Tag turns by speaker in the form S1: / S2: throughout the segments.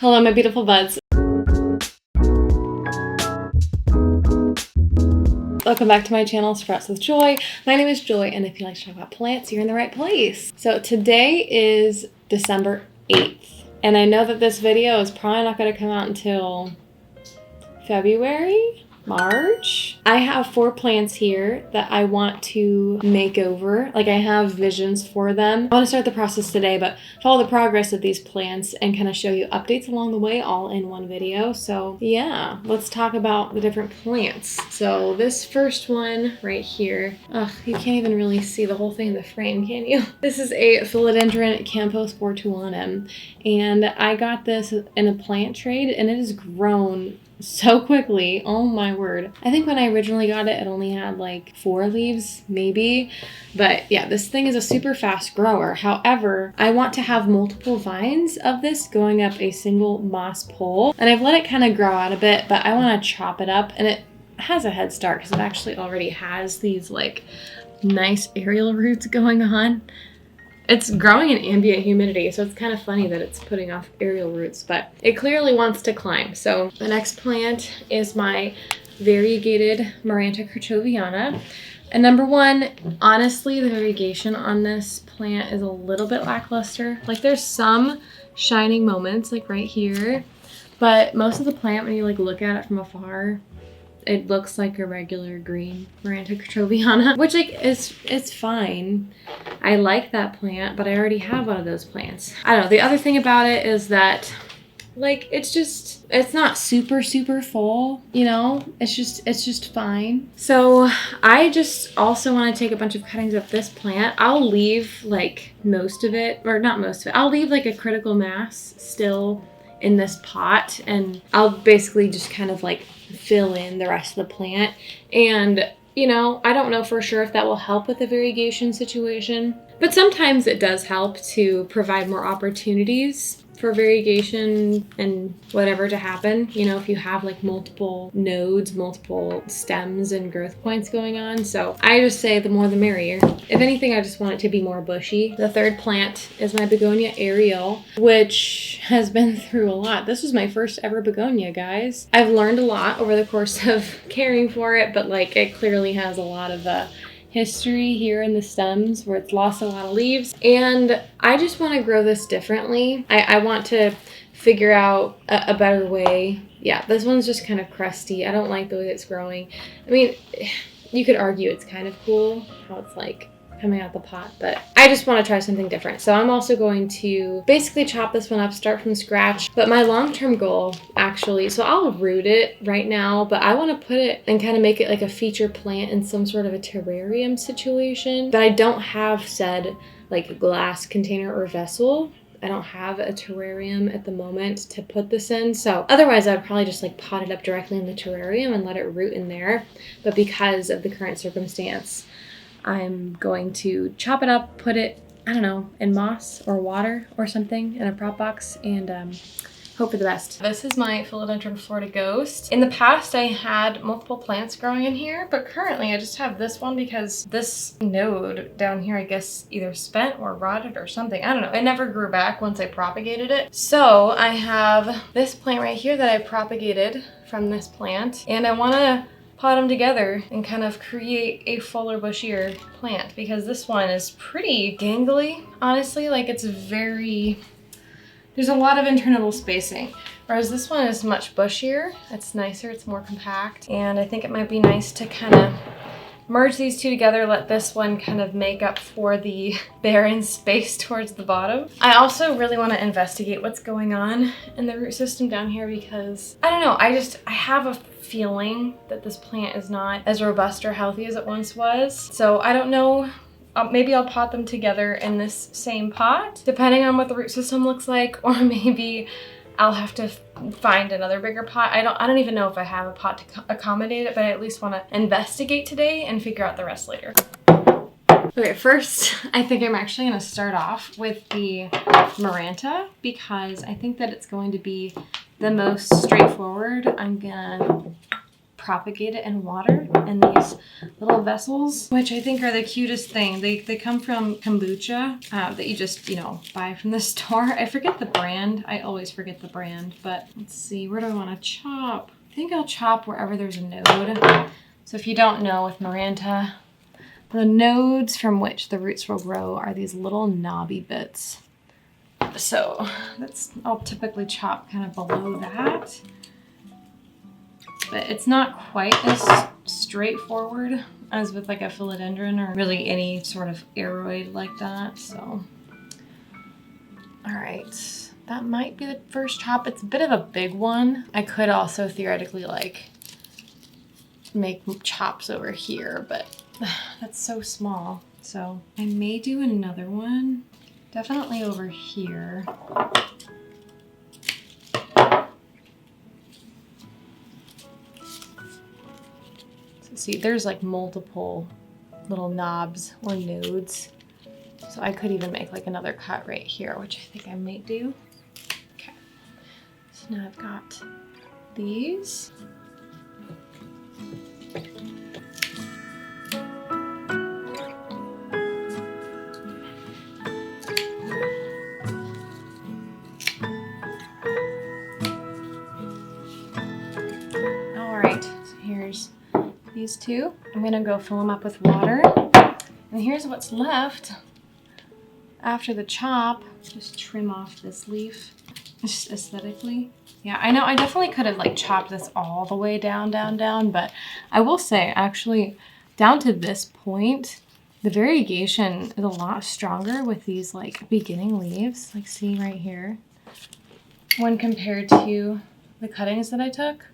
S1: Hello, my beautiful buds. Welcome back to my channel, Sprouts with Joy. My name is Joy, and if you like to talk about plants, you're in the right place. So today is December 8th, and I know that this video is probably not going to come out until February, March. I have 4 plants here that I want to make over. Like, I have visions for them. I want to start the process today, but follow the progress of these plants and kind of show you updates along the way, all in one video. So yeah, let's talk about the different plants. So this first one right here, you can't even really see the whole thing in the frame, can you? This is a philodendron camposportoanum, and I got this in a plant trade, and it has grown so quickly. Oh my word. I think when I originally got it, it only had like 4 leaves, maybe. But yeah, this thing is a super fast grower. However, I want to have multiple vines of this going up a single moss pole. And I've let it kind of grow out a bit, but I want to chop it up. And it has a head start because it actually already has these like nice aerial roots going on. It's growing in ambient humidity, so it's kind of funny that it's putting off aerial roots, but it clearly wants to climb. So the next plant is my variegated maranta kerchoveana. And number one, honestly, the variegation on this plant is a little bit lackluster. Like, there's some shining moments, like right here, but most of the plant, when you like look at it from afar, it looks like a regular green maranta kerchoveana, which like it's fine. I like that plant, but I already have one of those plants. I don't know. The other thing about it is that like it's not super full, you know? It's just fine. So I just also want to take a bunch of cuttings of this plant. I'll leave like most of it, or not most of it. I'll leave like a critical mass still in this pot, and I'll basically just kind of like fill in the rest of the plant. And you know, I don't know for sure if that will help with the variegation situation, but sometimes it does help to provide more opportunities for variegation and whatever to happen, you know, if you have like multiple nodes, multiple stems and growth points going on. So I just say the more the merrier. If anything, I just want it to be more bushy. The third plant is my begonia ariel, which has been through a lot. This was my first ever begonia, guys. I've learned a lot over the course of caring for it, but like it clearly has a lot of history here in the stems where it's lost a lot of leaves, and I just want to grow this differently. I want to figure out a better way. Yeah, this one's just kind of crusty. I don't like the way it's growing. I mean, you could argue it's kind of cool how it's like coming out the pot, but I just want to try something different. So I'm also going to basically chop this one up, start from scratch. But my long-term goal, actually, so I'll root it right now, but I want to put it and kind of make it like a feature plant in some sort of a terrarium situation. But I don't have said like glass container or vessel. I don't have a terrarium at the moment to put this in. So otherwise I'd probably just like pot it up directly in the terrarium and let it root in there. But because of the current circumstance, I'm going to chop it up, put it, I don't know, in moss or water or something in a prop box, and hope for the best. This is my philodendron Florida Ghost. In the past, I had multiple plants growing in here, but currently I just have this one because this node down here, I guess, either spent or rotted or something. I don't know. It never grew back once I propagated it. So I have this plant right here that I propagated from this plant, and I want to pot them together and kind of create a fuller, bushier plant, because this one is pretty gangly, honestly. Like, it's very, there's a lot of internal spacing, whereas this one is much bushier. It's nicer, it's more compact, and I think it might be nice to kind of merge these two together, let this one kind of make up for the barren space towards the bottom. I also really want to investigate what's going on in the root system down here, because I don't know, I have a feeling that this plant is not as robust or healthy as it once was. So I don't know, maybe I'll pot them together in this same pot, depending on what the root system looks like, or maybe I'll have to find another bigger pot. I don't even know if I have a pot to accommodate it, but I at least want to investigate today and figure out the rest later. Okay, first, I think I'm actually going to start off with the maranta, because I think that it's going to be the most straightforward. I'm gonna propagate it in water in these little vessels, which I think are the cutest thing. They come from kombucha that you just, you know, buy from the store. I forget the brand. I always forget the brand, but let's see. Where do I want to chop? I think I'll chop wherever there's a node. So if you don't know, with maranta, the nodes from which the roots will grow are these little knobby bits. So I'll typically chop kind of below that. But it's not quite as straightforward as with like a philodendron or really any sort of aroid like that. So, all right, that might be the first chop. It's a bit of a big one. I could also theoretically like make chops over here, but that's so small. So I may do another one, definitely over here. See, there's like multiple little knobs or nodes. So I could even make like another cut right here, which I think I might do. Okay. So now I've got these. All right, so here's these two. I'm gonna go fill them up with water. And here's what's left after the chop. Just trim off this leaf, just aesthetically. Yeah, I know I definitely could have like chopped this all the way down, but I will say actually down to this point, the variegation is a lot stronger with these like beginning leaves, like see right here, when compared to the cuttings that I took.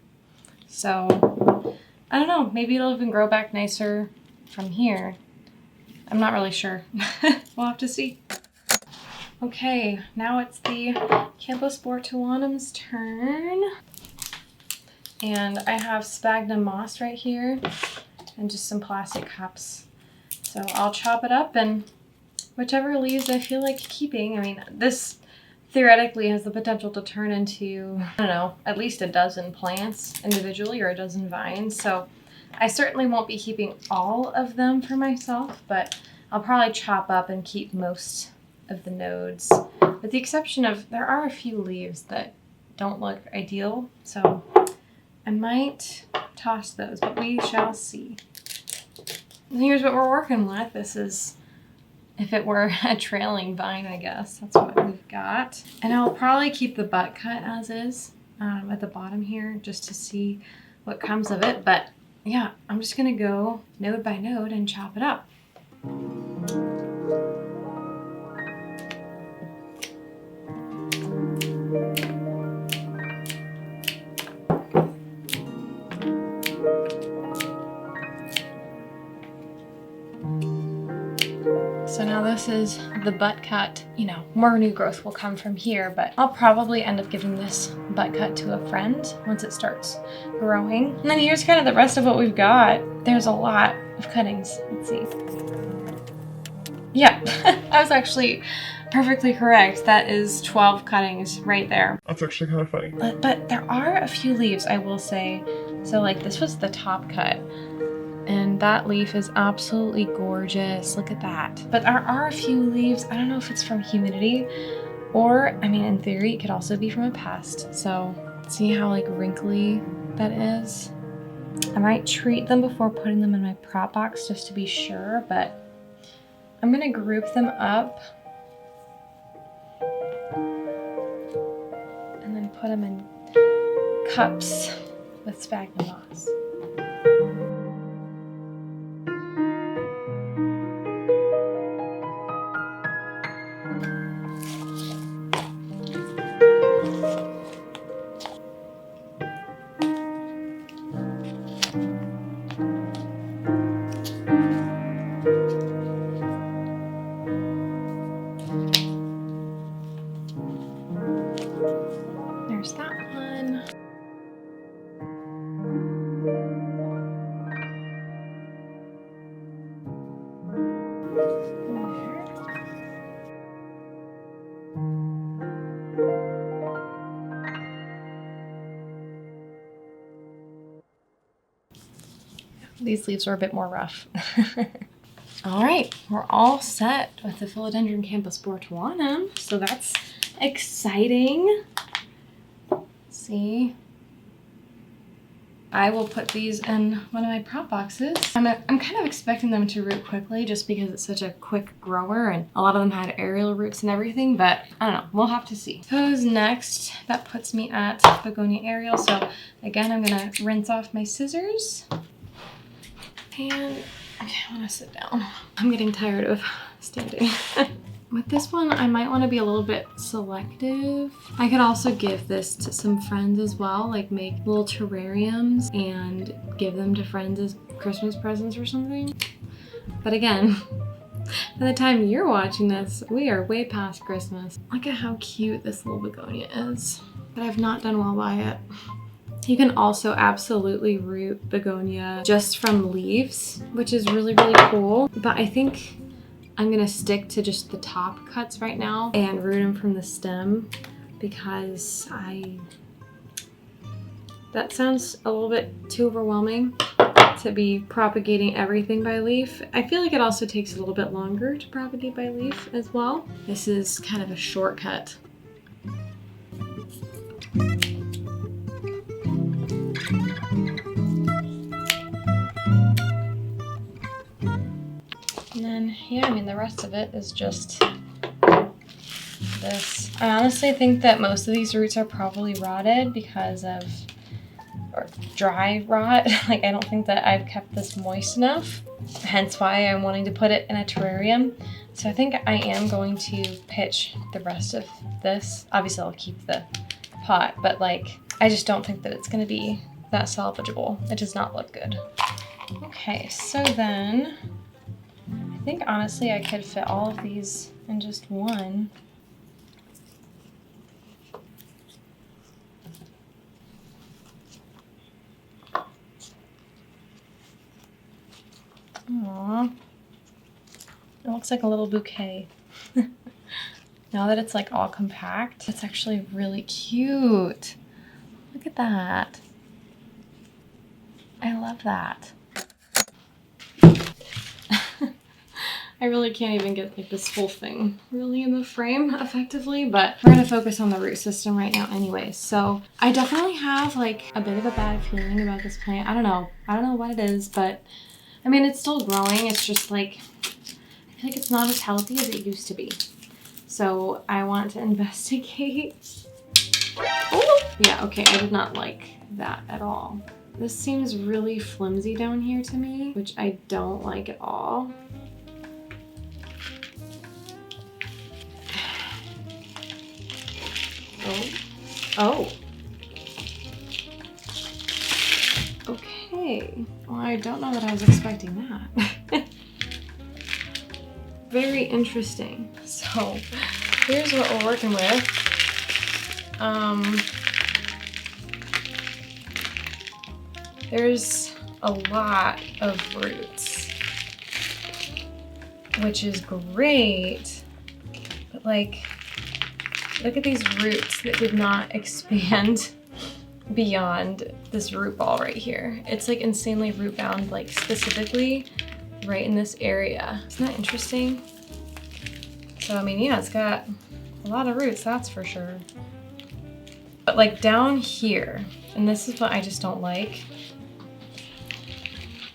S1: So I don't know, maybe it'll even grow back nicer from here. I'm not really sure. We'll have to see. Okay, now it's the camposportoanum's turn. And I have sphagnum moss right here and just some plastic cups. So I'll chop it up and whichever leaves I feel like keeping. I mean, this theoretically has the potential to turn into, I don't know, at least a dozen plants individually or a dozen vines. So I certainly won't be keeping all of them for myself, but I'll probably chop up and keep most of the nodes, with the exception of there are a few leaves that don't look ideal. So I might toss those, but we shall see. And here's what we're working with. This is, if it were a trailing vine, I guess. That's what we've got. And I'll probably keep the butt cut as is at the bottom here just to see what comes of it. But yeah, I'm just gonna go node by node and chop it up. So now this is the butt cut. You know, more new growth will come from here, but I'll probably end up giving this butt cut to a friend once it starts growing. And then here's kind of the rest of what we've got. There's a lot of cuttings. Let's see. Yeah, I was actually perfectly correct. That is 12 cuttings right there.
S2: That's actually kind of funny.
S1: But there are a few leaves, I will say. So like this was the top cut. And that leaf is absolutely gorgeous. Look at that. But there are a few leaves. I don't know if it's from humidity or, I mean, in theory, it could also be from a pest. So see how like wrinkly that is? I might treat them before putting them in my prop box just to be sure, but I'm gonna group them up and then put them in cups with sphagnum moss. There's that one. These leaves are a bit more rough. All right, we're all set with the philodendron camposportoanum, so that's exciting. Let's see. I will put these in one of my prop boxes. I'm kind of expecting them to root quickly just because it's such a quick grower and a lot of them had aerial roots and everything, but I don't know, we'll have to see. Who's next? That puts me at begonia ariel. So again, I'm gonna rinse off my scissors. And okay, I wanna sit down. I'm getting tired of standing. With this one, I might want to be a little bit selective. I could also give this to some friends as well, like make little terrariums and give them to friends as Christmas presents or something. But again, by the time you're watching this, we are way past Christmas. Look at how cute this little begonia is. But I've not done well by it. You can also absolutely root begonia just from leaves, which is really, really cool. But I think I'm gonna stick to just the top cuts right now and root them from the stem because that sounds a little bit too overwhelming to be propagating everything by leaf. I feel like it also takes a little bit longer to propagate by leaf as well. This is kind of a shortcut. And then, yeah, I mean, the rest of it is just this. I honestly think that most of these roots are probably rotted because of, or dry rot. Like, I don't think that I've kept this moist enough, hence why I'm wanting to put it in a terrarium. So I think I am going to pitch the rest of this. Obviously, I'll keep the pot, but like, I just don't think that it's gonna be that salvageable. It does not look good. Okay, so then, I think honestly I could fit all of these in just one. Aww. It looks like a little bouquet. Now that it's like all compact, it's actually really cute. Look at that. I love that. I really can't even get like this whole thing really in the frame effectively, but we're gonna focus on the root system right now anyway. So I definitely have like a bit of a bad feeling about this plant. I don't know what it is, but I mean, it's still growing. It's just like, I feel like it's not as healthy as it used to be. So I want to investigate. Oh, yeah, okay, I did not like that at all. This seems really flimsy down here to me, which I don't like at all. Oh. Okay. Well, I don't know that I was expecting that. Very interesting. So, here's what we're working with. There's a lot of roots, which is great, but like, look at these roots that did not expand beyond this root ball right here. It's like insanely root bound, like specifically right in this area. Isn't that interesting? So, I mean, yeah, it's got a lot of roots, that's for sure. But like down here, and this is what I just don't like.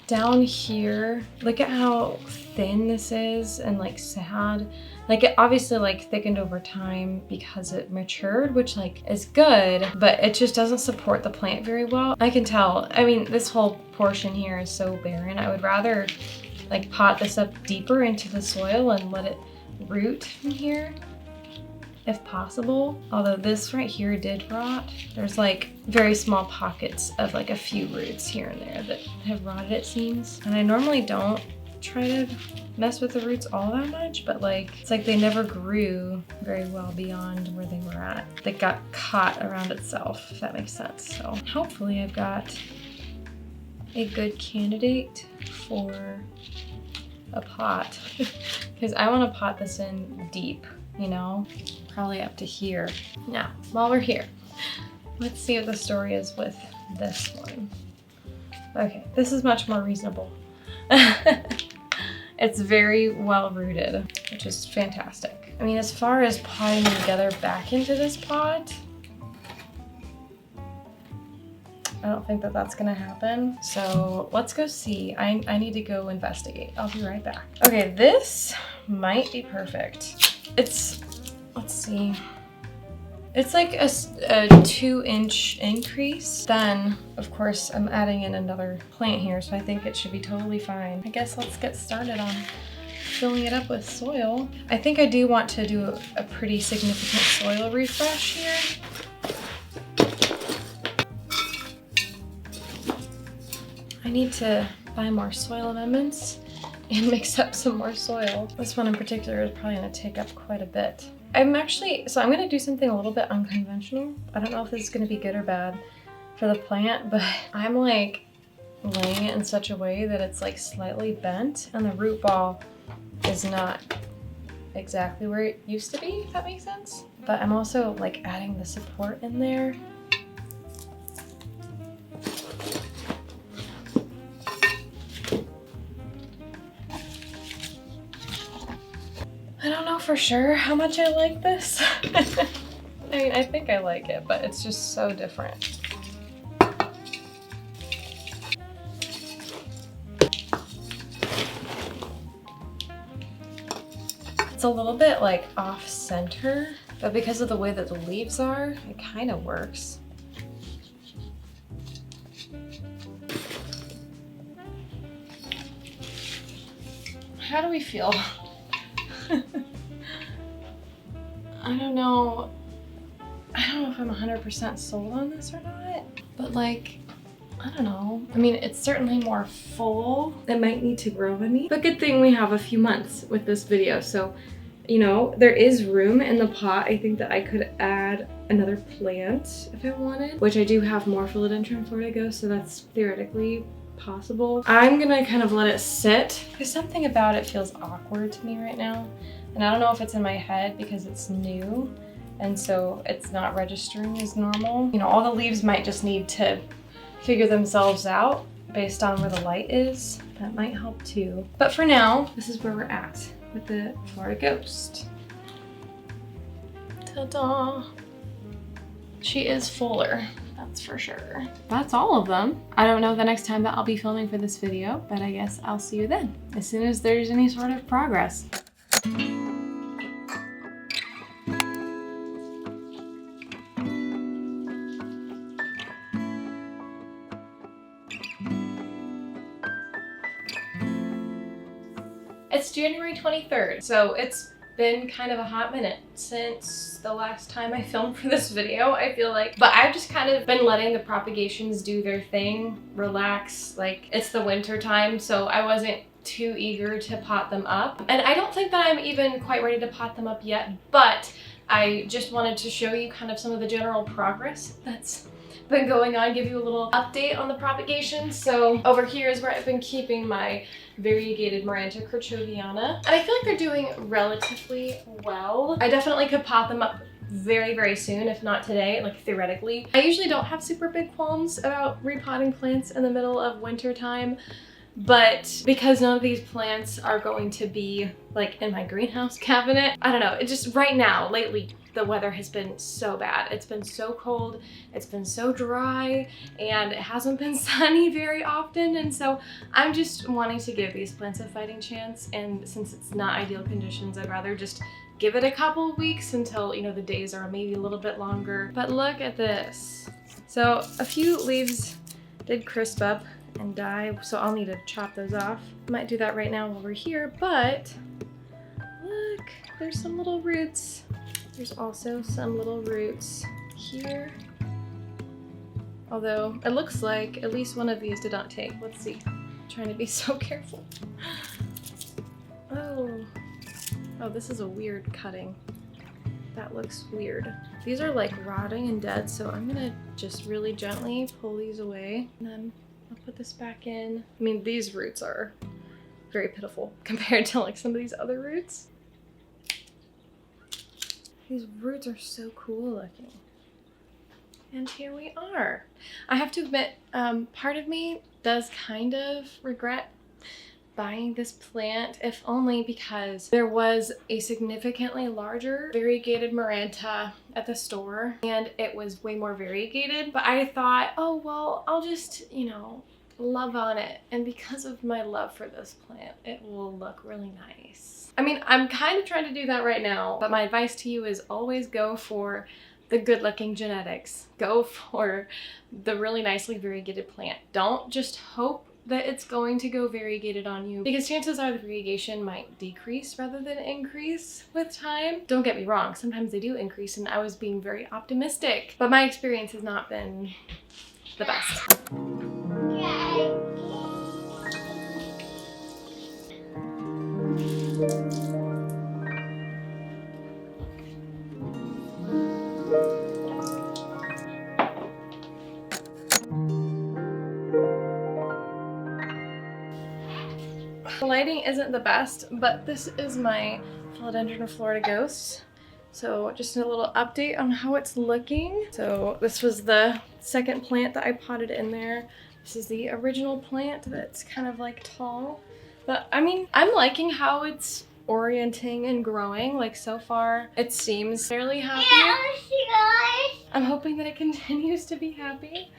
S1: Down here, look at how thin this is and like sad. Like it obviously like thickened over time because it matured, which like is good, but it just doesn't support the plant very well. I can tell. I mean, this whole portion here is so barren. I would rather like pot this up deeper into the soil and let it root from here if possible. Although this right here did rot. There's like very small pockets of like a few roots here and there that have rotted, it seems. And I normally don't try to mess with the roots all that much, but like it's like they never grew very well beyond where they were at. They got caught around itself, if that makes sense. So hopefully I've got a good candidate for a pot because I want to pot this in deep, you know, probably up to here. Now, while we're here, let's see what the story is with this one. Okay, this is much more reasonable. It's very well rooted, which is fantastic. I mean, as far as potting them together back into this pot, I don't think that that's gonna happen. So let's go see. I need to go investigate. I'll be right back. Okay, this might be perfect. It's, let's see. It's like a 2-inch increase. Then, of course, I'm adding in another plant here, so I think it should be totally fine. I guess let's get started on filling it up with soil. I think I do want to do a pretty significant soil refresh here. I need to buy more soil amendments and mix up some more soil. This one in particular is probably gonna take up quite a bit. I'm gonna do something a little bit unconventional. I don't know if this is gonna be good or bad for the plant, but I'm like laying it in such a way that it's like slightly bent and the root ball is not exactly where it used to be, if that makes sense. But I'm also like adding the support in there. I don't know for sure how much I like this. I mean, I think I like it, but it's just so different. It's a little bit like off center, but because of the way that the leaves are, it kind of works. How do we feel? I don't know if I'm 100% sold on this or not, but like, I don't know. I mean, it's certainly more full. It might need to grow in me, but good thing we have a few months with this video. So, you know, there is room in the pot. I think that I could add another plant if I wanted, which I do have more philodendron florigo, so that's theoretically possible. I'm gonna kind of let it sit because something about it feels awkward to me right now. And I don't know if it's in my head because it's new and so it's not registering as normal. You know, all the leaves might just need to figure themselves out based on where the light is. That might help too. But for now, this is where we're at with the Florida Ghost. Ta-da! She is fuller, that's for sure. That's all of them. I don't know the next time that I'll be filming for this video, but I guess I'll see you then, as soon as there's any sort of progress. It's January 23rd, so it's been kind of a hot minute since the last time I filmed for this video, I feel like. But I've just kind of been letting the propagations do their thing, relax. Like, it's the winter time, so I wasn't too eager to pot them up. And I don't think that I'm even quite ready to pot them up yet, but I just wanted to show you kind of some of the general progress that's been going on, give you a little update on the propagation. So over here is where I've been keeping my variegated maranta kerchoveana, and I feel like they're doing relatively well. I definitely could pot them up very, very soon, if not today, like theoretically. I usually don't have super big qualms about repotting plants in the middle of winter time, but because none of these plants are going to be like in my greenhouse cabinet, I don't know, it just right now, lately, the weather has been so bad. It's been so cold, it's been so dry, and it hasn't been sunny very often, and so I'm just wanting to give these plants a fighting chance, and since it's not ideal conditions, I'd rather just give it a couple of weeks until, you know, the days are maybe a little bit longer. But look at this. So a few leaves did crisp up and die, so I'll need to chop those off. Might do that right now while we're here, but look, there's some little roots. There's also some little roots here. Although it looks like at least one of these did not take. Let's see. I'm trying to be so careful. Oh, this is a weird cutting. That looks weird. These are like rotting and dead, so I'm gonna just really gently pull these away, and then I'll put this back in. I mean, these roots are very pitiful compared to like some of these other roots. These roots are so cool looking. And here we are. I have to admit, part of me does kind of regret buying this plant, if only because there was a significantly larger variegated maranta at the store and it was way more variegated. But I thought, oh, well, I'll just, you know, love on it. And because of my love for this plant, it will look really nice. I mean, I'm kind of trying to do that right now, but my advice to you is always go for the good looking genetics. Go for the really nicely variegated plant. Don't just hope that it's going to go variegated on you, because chances are the variegation might decrease rather than increase with time. Don't get me wrong, sometimes they do increase and I was being very optimistic, but my experience has not been the best. The lighting isn't the best, but this is my philodendron Florida Ghost. So just a little update on how it's looking. So this was the second plant that I potted in there. This is the original plant that's kind of like tall. But I mean, I'm liking how it's orienting and growing. Like so far, it seems fairly happy. I'm hoping that it continues to be happy.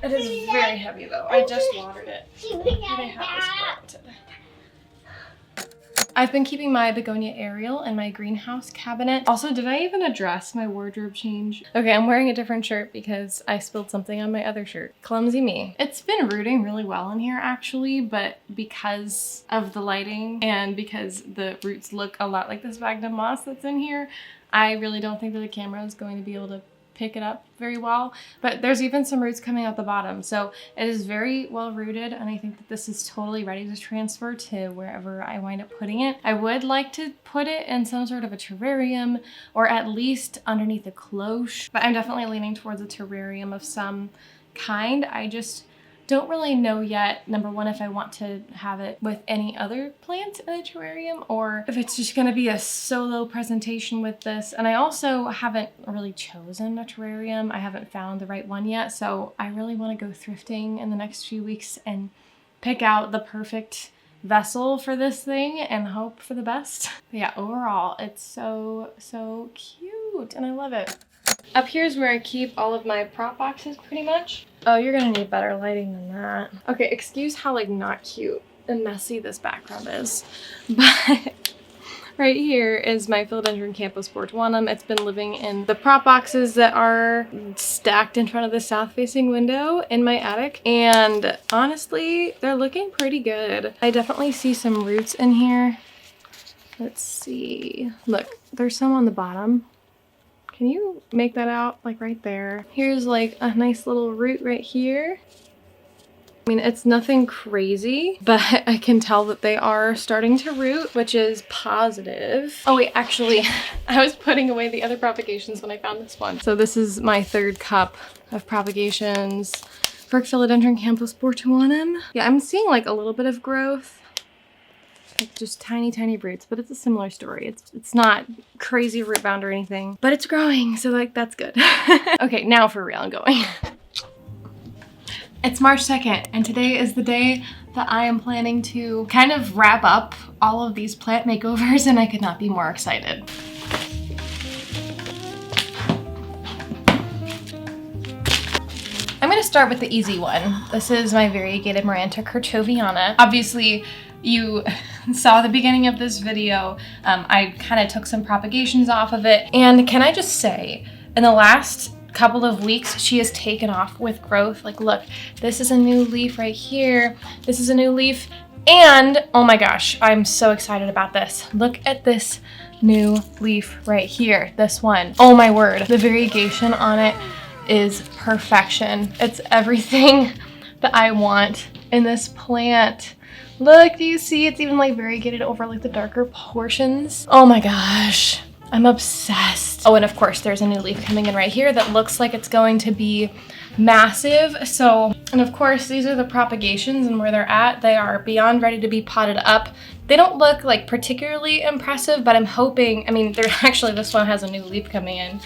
S1: It is very heavy though. I just watered it. I have this planted. I've been keeping my begonia ariel in my greenhouse cabinet. Also, did I even address my wardrobe change? Okay, I'm wearing a different shirt because I spilled something on my other shirt. Clumsy me. It's been rooting really well in here actually, but because of the lighting and because the roots look a lot like this sphagnum moss that's in here, I really don't think that the camera is going to be able to pick it up very well, but there's even some roots coming out the bottom, so it is very well rooted, and I think that this is totally ready to transfer to wherever I wind up putting it. I would like to put it in some sort of a terrarium or at least underneath a cloche, but I'm definitely leaning towards a terrarium of some kind. I just don't really know yet, number one, if I want to have it with any other plant in the terrarium or if it's just going to be a solo presentation with this. And I also haven't really chosen a terrarium. I haven't found the right one yet, so I really want to go thrifting in the next few weeks and pick out the perfect vessel for this thing and hope for the best. But yeah, overall, it's so cute and I love it. Up here is where I keep all of my prop boxes pretty much. Oh, you're gonna need better lighting than that. Okay, excuse how like not cute and messy this background is. But right here is my philodendron camposportoanum. It's been living in the prop boxes that are stacked in front of the south facing window in my attic. And honestly, they're looking pretty good. I definitely see some roots in here. Let's see. Look, there's some on the bottom. Can you make that out? Like right there. Here's like a nice little root right here. I mean, it's nothing crazy, but I can tell that they are starting to root, which is positive. Oh wait, actually, I was putting away the other propagations when I found this one. So this is my third cup of propagations for philodendron camposportoanum. Yeah, I'm seeing like a little bit of growth. Like just tiny roots, but it's a similar story. It's not crazy root bound or anything, but it's growing, so like that's good. Okay, now for real, I'm going. It's March 2nd, and today is the day that I am planning to kind of wrap up all of these plant makeovers, and I could not be more excited. I'm gonna start with the easy one. This is my variegated maranta kerchoveana. Obviously, you saw the beginning of this video. I kind of took some propagations off of it. And can I just say, in the last couple of weeks, she has taken off with growth. Like, look, this is a new leaf right here. This is a new leaf. And, oh my gosh, I'm so excited about this. Look at this new leaf right here, this one. Oh my word, the variegation on it is perfection. It's everything that I want in this plant. Look, do you see? It's even like variegated over like the darker portions. Oh my gosh, I'm obsessed. Oh, and of course there's a new leaf coming in right here that looks like it's going to be massive. So, and of course these are the propagations and where they're at. They are beyond ready to be potted up. They don't look like particularly impressive, but I'm hoping, I mean, they're actually, this one has a new leaf coming in.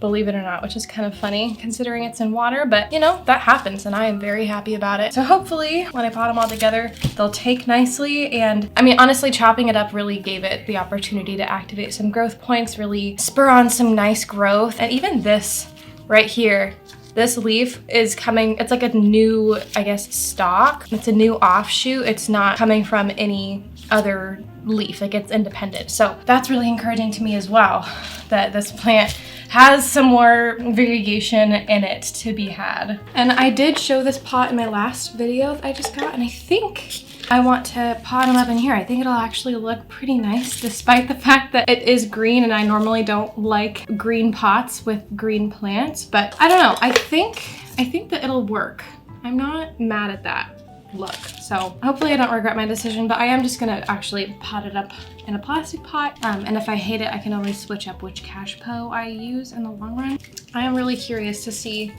S2: believe it or not, which is kind of funny considering it's in water, but you know, that happens and I am very happy about it. So hopefully when I pot them all together, they'll take nicely. And I mean, honestly, chopping it up really gave it the opportunity to activate some growth points, really spur on some nice growth. And even this right here, this leaf is coming, it's like a new, I guess, stalk. It's a new offshoot. It's not coming from any other leaf, like it's independent. So that's really encouraging to me as well, that this plant has some more variegation in it to be had. And I did show this pot in my last video that I just got, and I think I want to pot them up in here. I think it'll actually look pretty nice despite the fact that it is green and I normally don't like green pots with green plants, but I don't know. I think that it'll work. I'm not mad at that look. So hopefully I don't regret my decision, but I am just gonna actually pot it up in a plastic pot. And if I hate it, I can always switch up which cashpo I use in the long run. I am really curious to see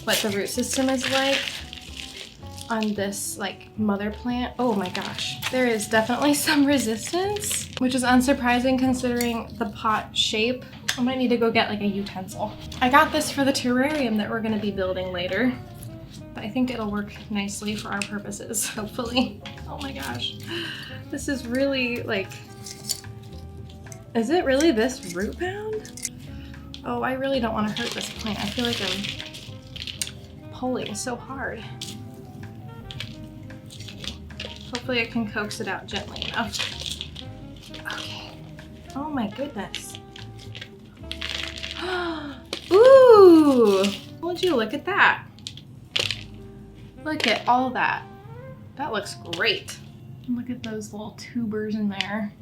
S2: what the root system is like on this like mother plant. Oh my gosh, there is definitely some resistance, which is unsurprising considering the pot shape. I might need to go get like a utensil. I got this for the terrarium that we're gonna be building later. But I think it'll work nicely for our purposes, hopefully. Oh my gosh, this is really like, is it really this root bound? Oh, I really don't want to hurt this plant. I feel like I'm pulling so hard. Hopefully I can coax it out gently enough. Okay. Oh my goodness. Ooh, would you look at that? Look at all that. That looks great. Look at those little tubers in there.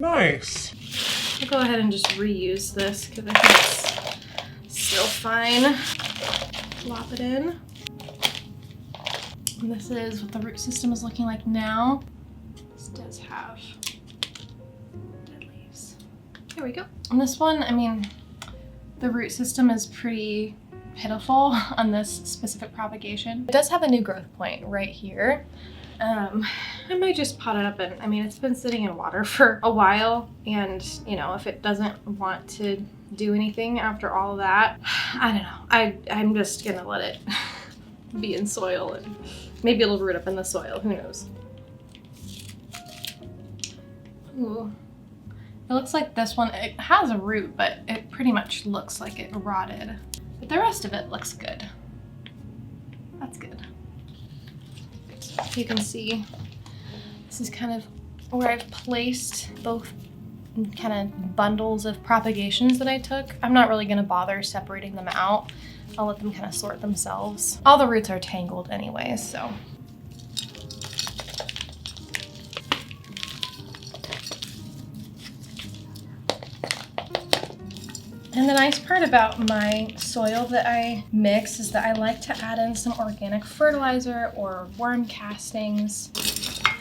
S3: Nice.
S2: I'll go ahead and just reuse this because I think it's still fine. Plop it in. And this is what the root system is looking like now. This does have dead leaves. There we go. And this one, I mean, the root system is pretty pitiful on this specific propagation. It does have a new growth point right here. I might just pot it up, and I mean, it's been sitting in water for a while, and you know, if it doesn't want to do anything after all that, I don't know. I'm just gonna let it be in soil, and maybe it'll root up in the soil, who knows. Ooh. It looks like this one, it has a root, but it pretty much looks like it rotted. But the rest of it looks good. That's good. You can see this is kind of where I've placed both kind of bundles of propagations that I took. I'm not really gonna bother separating them out. I'll let them kind of sort themselves. All the roots are tangled anyway, so. And the nice part about my soil that I mix is that I like to add in some organic fertilizer or worm castings.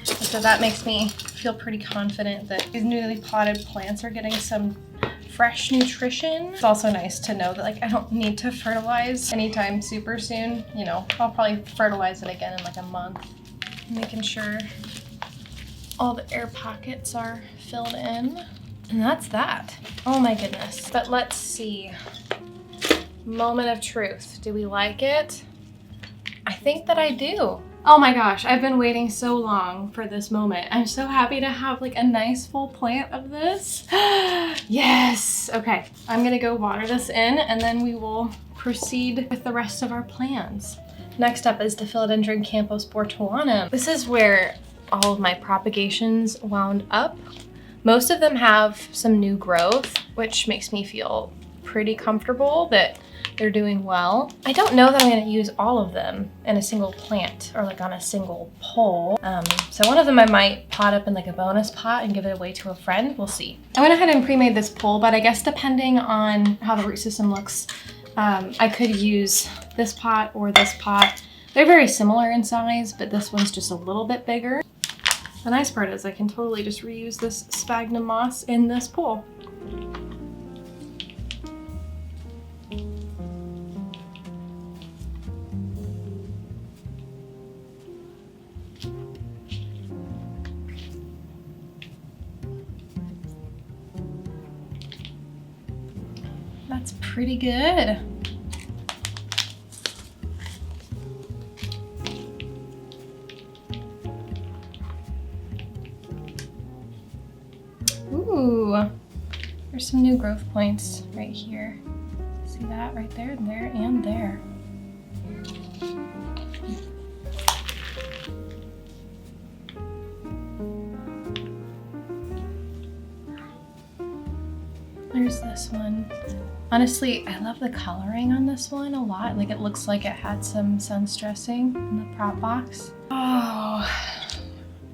S2: And so that makes me feel pretty confident that these newly potted plants are getting some fresh nutrition. It's also nice to know that like I don't need to fertilize anytime super soon. You know, I'll probably fertilize it again in like a month. Making sure all the air pockets are filled in. And that's that. Oh my goodness. But let's see. Moment of truth. Do we like it? I think that I do. Oh my gosh, I've been waiting so long for this moment. I'm so happy to have like a nice full plant of this. Yes. Okay, I'm gonna go water this in and then we will proceed with the rest of our plans. Next up is the philodendron camposportoanum. This is where all of my propagations wound up. Most of them have some new growth, which makes me feel pretty comfortable that they're doing well. I don't know that I'm gonna use all of them in a single plant or like on a single pole. So one of them I might pot up in like a bonus pot and give it away to a friend. We'll see. I went ahead and pre-made this pole, but I guess depending on how the root system looks, I could use this pot or this pot. They're very similar in size, but this one's just a little bit bigger. The nice part is I can totally just reuse this sphagnum moss in this pool. That's pretty good. Ooh, there's some new growth points right here. See that right there, there, and there. There's this one. Honestly, I love the coloring on this one a lot. Like, it looks like it had some sun stressing in the prop box. Oh,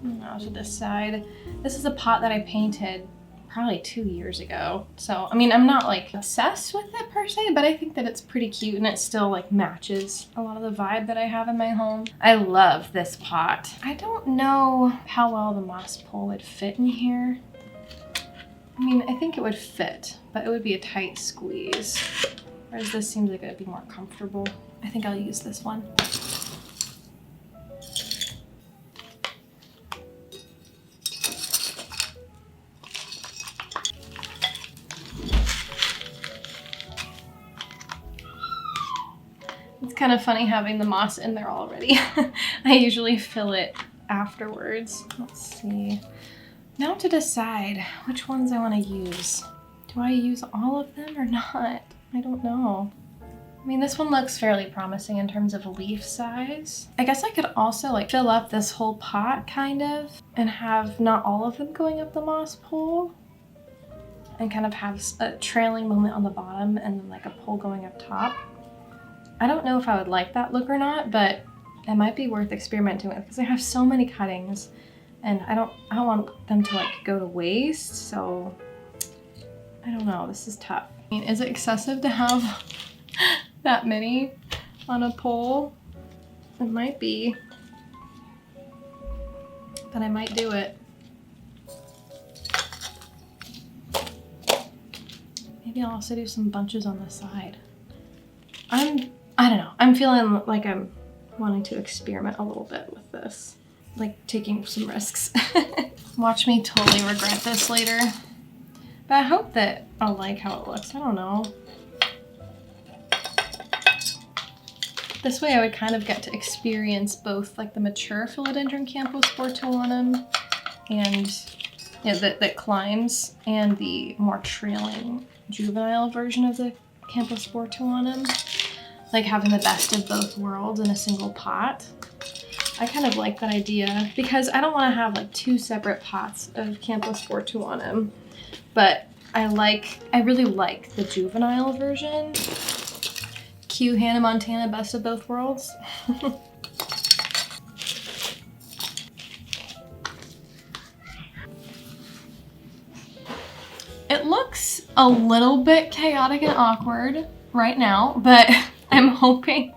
S2: now to this side. This is a pot that I painted probably 2 years ago. So, I mean, I'm not like obsessed with it per se, but I think that it's pretty cute and it still like matches a lot of the vibe that I have in my home. I love this pot. I don't know how well the moss pole would fit in here. I mean, I think it would fit, but it would be a tight squeeze. Whereas this seems like it would be more comfortable. I think I'll use this one. It's kind of funny having the moss in there already. I usually fill it afterwards. Let's see. Now to decide which ones I want to use. Do I use all of them or not? I don't know. I mean, this one looks fairly promising in terms of leaf size. I guess I could also like fill up this whole pot kind of and have not all of them going up the moss pole and kind of have a trailing moment on the bottom and then like a pole going up top. I don't know if I would like that look or not, but it might be worth experimenting with because I have so many cuttings. And I don't want them to like go to waste, so I don't know, this is tough. I mean, is it excessive to have that many on a pole? It might be, but I might do it. Maybe I'll also do some bunches on the side. I don't know, I'm feeling like I'm wanting to experiment a little bit with this. Like taking some risks. Watch me totally regret this later. But I hope that I'll like how it looks. I don't know. This way I would kind of get to experience both like the mature philodendron camposportoanum and that climbs and the more trailing juvenile version of the camposportoanum. Like having the best of both worlds in a single pot. I kind of like that idea because I don't want to have like 2 separate pots of camposportoanum, but I really like the juvenile version. Cue Hannah Montana, best of both worlds. It looks a little bit chaotic and awkward right now, but I'm hoping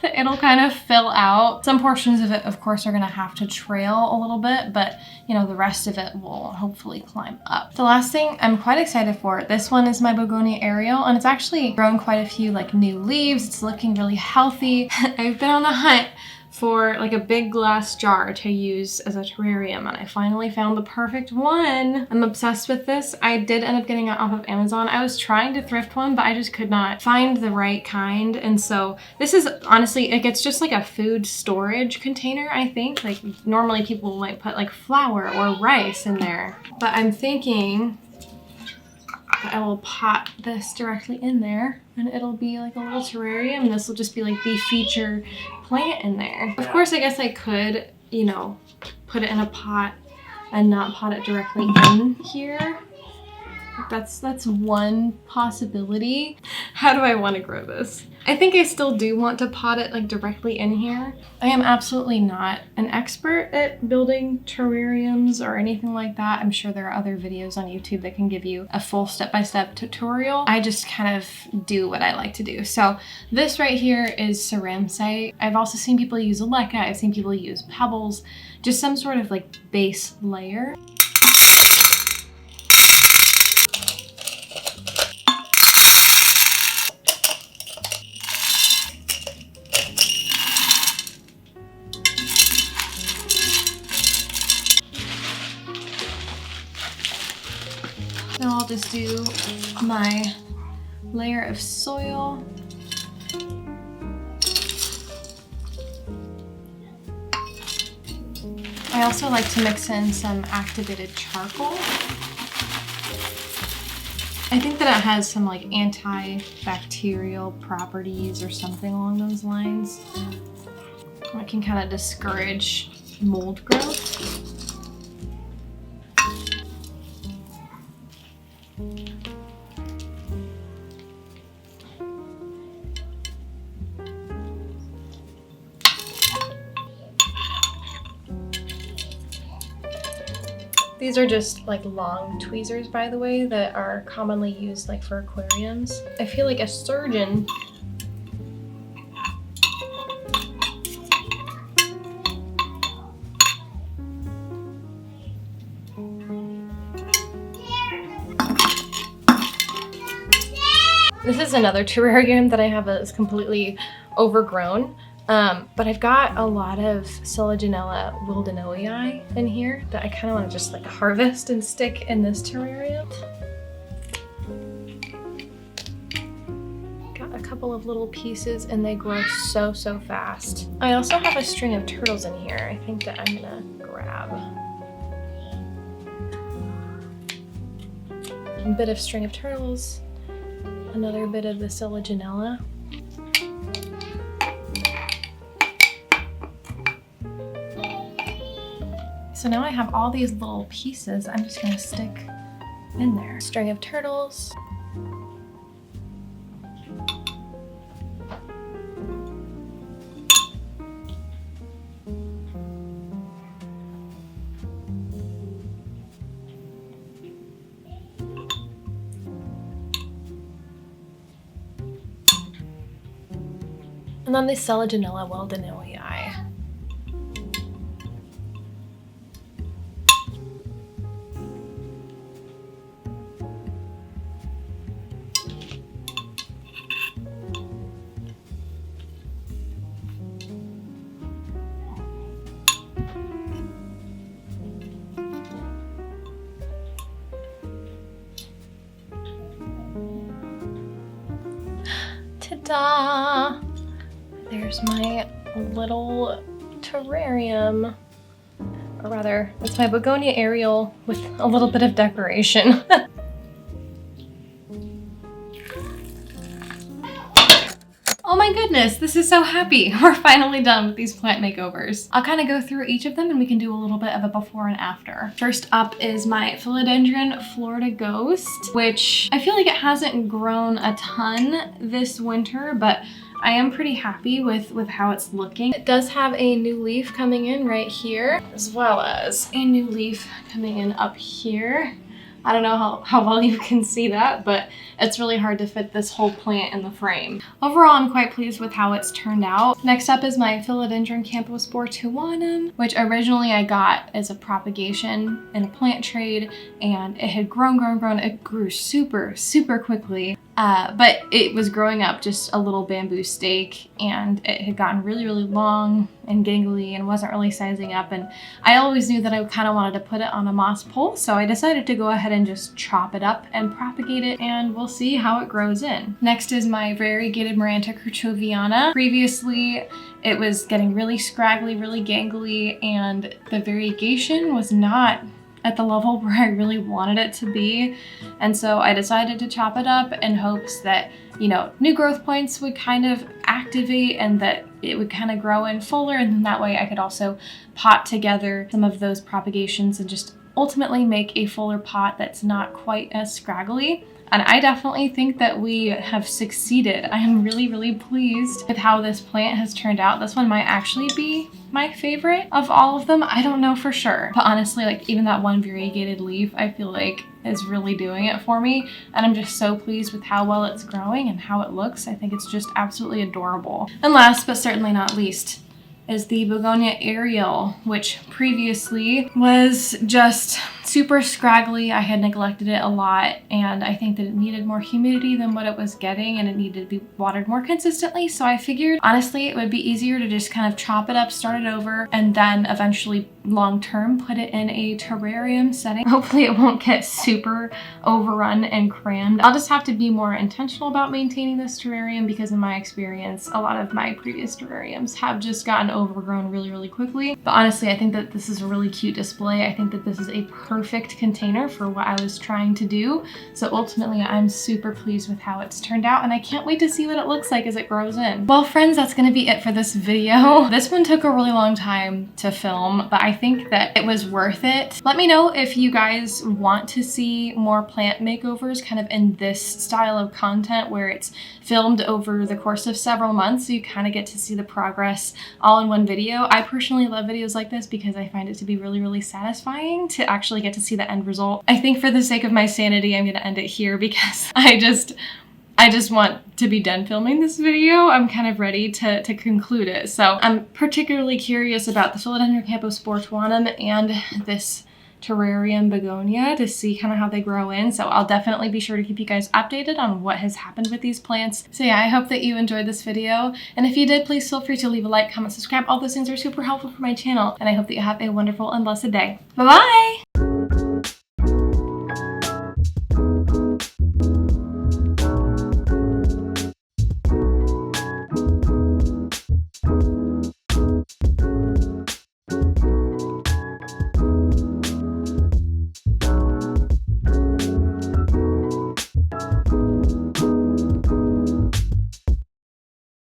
S2: that it'll kind of fill out. Some portions of it, of course, are gonna have to trail a little bit, but you know, the rest of it will hopefully climb up. The last thing I'm quite excited for, this one is my begonia ariel, and it's actually grown quite a few like new leaves. It's looking really healthy. I've been on the hunt for like a big glass jar to use as a terrarium, and I finally found the perfect one. I'm obsessed with this. I did end up getting it off of Amazon. I was trying to thrift one, but I just could not find the right kind, and so this is honestly, like, it's just like a food storage container, I think. Like normally people might put like flour or rice in there, but I'm thinking I will pot this directly in there and it'll be like a little terrarium, and this will just be like the feature plant in there. Of course, I guess I could, you know, put it in a pot and not pot it directly in here. That's one possibility. How do I want to grow this? I think I still do want to pot it like directly in here. I am absolutely not an expert at building terrariums or anything like that. I'm sure there are other videos on YouTube that can give you a full step-by-step tutorial. I just kind of do what I like to do. So this right here is ceramsite. I've also seen people use leca. I've seen people use pebbles, just some sort of like base layer. Now I'll just do my layer of soil. I also like to mix in some activated charcoal. I think that it has some like antibacterial properties or something along those lines. It can kind of discourage mold growth. These are just like long tweezers, by the way, that are commonly used like for aquariums. I feel like a surgeon This is another terrarium that I have that's completely overgrown. But I've got a lot of Philodendron wildenowii in here that I kind of want to just like harvest and stick in this terrarium. Got a couple of little pieces and they grow so fast. I also have a string of turtles in here I think that I'm gonna grab. A bit of string of turtles, another bit of the Philodendron. So now I have all these little pieces I'm just gonna stick in there. String of turtles. And then the Philodendron wildenowii. Ta-da! There's my little terrarium. Or rather, it's my begonia ariel with a little bit of decoration. Oh my goodness, this is so happy. We're finally done with these plant makeovers. I'll kind of go through each of them and we can do a little bit of a before and after. First up is my philodendron Florida Ghost, which I feel like it hasn't grown a ton this winter, but I am pretty happy with how it's looking. It does have a new leaf coming in right here, as well as a new leaf coming in up here. I don't know how well you can see that, but it's really hard to fit this whole plant in the frame. Overall, I'm quite pleased with how it's turned out. Next up is my philodendron camposportoanum, which originally I got as a propagation in a plant trade, and it had grown. It grew super quickly. But it was growing up just a little bamboo stake, and it had gotten really long and gangly and wasn't really sizing up, and I always knew that I kind of wanted to put it on a moss pole, so I decided to go ahead and just chop it up and propagate it, and we'll see how it grows in. Next is my variegated maranta kerchoveana. Previously it was getting really scraggly, really gangly, and the variegation was not at the level where I really wanted it to be. And so I decided to chop it up in hopes that, you know, new growth points would kind of activate and that it would kind of grow in fuller, and then that way I could also pot together some of those propagations and just ultimately make a fuller pot that's not quite as scraggly. And I definitely think that we have succeeded. I am really pleased with how this plant has turned out. This one might actually be my favorite of all of them. I don't know for sure. But honestly, like even that one variegated leaf, I feel like is really doing it for me. And I'm just so pleased with how well it's growing and how it looks. I think it's just absolutely adorable. And last but certainly not least is the begonia ariel, which previously was just super scraggly. I had neglected it a lot, and I think that it needed more humidity than what it was getting, and it needed to be watered more consistently. So I figured, honestly, it would be easier to just kind of chop it up, start it over, and then eventually long-term put it in a terrarium setting. Hopefully it won't get super overrun and crammed. I'll just have to be more intentional about maintaining this terrarium because in my experience, a lot of my previous terrariums have just gotten overgrown really, really quickly. But honestly, I think that this is a really cute display. I think that this is a perfect container for what I was trying to do. So ultimately, I'm super pleased with how it's turned out, and I can't wait to see what it looks like as it grows in. Well, friends, that's gonna be it for this video. This one took a really long time to film, but I think that it was worth it. Let me know if you guys want to see more plant makeovers kind of in this style of content where it's filmed over the course of several months, so you kind of get to see the progress all in one video. I personally love videos like this because I find it to be really, really satisfying to actually get to see the end result. I think for the sake of my sanity, I'm gonna end it here because I just want to be done filming this video. I'm kind of ready to conclude it. So I'm particularly curious about the philodendron camposportoanum and this terrarium begonia to see kind of how they grow in. So I'll definitely be sure to keep you guys updated on what has happened with these plants. So yeah, I hope that you enjoyed this video. And if you did, please feel free to leave a like, comment, subscribe. All those things are super helpful for my channel. And I hope that you have a wonderful and blessed day. Bye-bye!